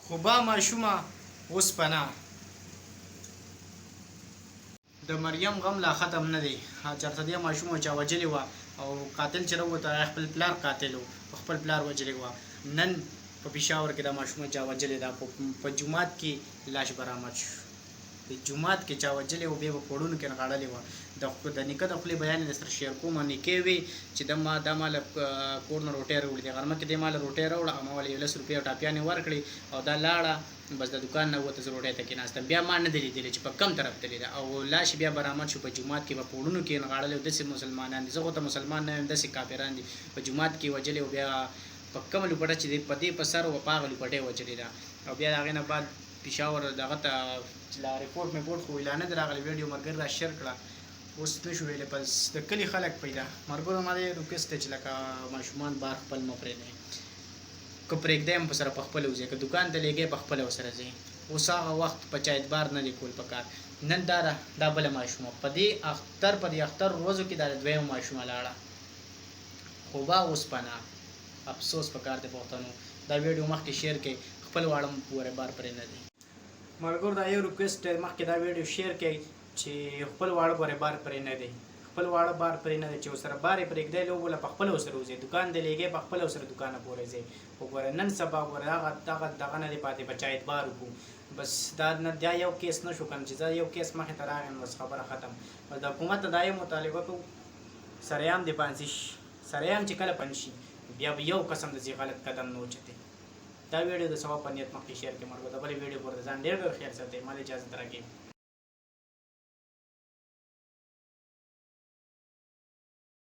خو با ماشومه اوسپنه. د مریم غم لا ختم نه دی. چېرته دې ماشومه چا وژلې وه او قاتل چې راووته هغه خپل پلار قاتل و، خپل پلار وژلې وه. نن په پېښور کې دا ماشومه چا وژلې ده، په جومات کې لاش برآمد شو. د جومات کې چا وژلې وه، بیا په پوړونو کې نغاړلې وه. د نیکه د خولې بیان یې درسره شیر کوم. نیکې وې چې دا ماله کور نه روټۍ راوړې دي، غرمه کې دې ماله روټۍ راوړه او ما ولې 10 روپۍ او ټاپیانې ورکړې او دا لاړه. بس د دکان نه ووته، زه روټۍ ته کېناستم. بیا ما نه دی لیدلی چې په کم طرف تللې ده او لاش بیا برآمد شو. په جومات کې په پوړونو کې نغاړلې او داسې مسلمانان دي، زه خو ته مسلمان نه یم، داسې کافران دي په جومات کې وژلې. او بیا په کومه لوپټه چې دی په دې په سر و په هغه لوپټۍ وژلې ده. او بیا د هغې نه بعد پېښور دغه ته لا ریپورټ میپورټ خو اعلانه ده راغلی، ویډیو ملګري را شیر کړه. اوس نه شو ویلی، بس د کلي خلک پیدا ملګرو ما دې ریکویسټ دی چې لکه ماشومان بار خپل مه پرېږدئ. که پرېږدئ هم په سره په خپله وځئ، که دکان ته لېږئ په خپله ورسره ځئ. اوس هغه وخت په چا اعتبار نه دی کول پکار. نن دا بله ماشومه په دې اختر ورځو کې دا دویمه ماشومه لاړه. خو با اوسپنه افسوس پکار دی پښتنو. دا ویډیو مخکې شیر کړئ، خپل واړه پورې بار پرې نه دی. ملګرو دا یو ریکویسټ دی، مخکې دا ویډیو شیر کړئ چې خپل واړه پورې بار پرې نه دی. خپل واړه بار پرې نه دی چې ورسره بار یې پرېږدئ، لوبوله په خپله ورسره وځئ. دکان دې لېږئ په خپله ورسره دکانه پورې ځئ. وګوره نن سبا وګوره دغه نه دی پاتې، په چا اعتبار وکړو. بس دا یو کیس نه شو که نه چې زه یو کیس مخې ته راغیم، بس خبره ختم. بس د حکومت ته دا یې مطالبه کوو سرعام دې بانځي شي. سرعام چې کله بند شي بیا به یو قسم د غلط قدم نه اوچتې. دا ویډیو د ثواب په نیت مخکې شیر کړئ. ملګرو د بلې ویډیو پورې ځان ډېر خیال ساتئ. مال اجازت راکړئ.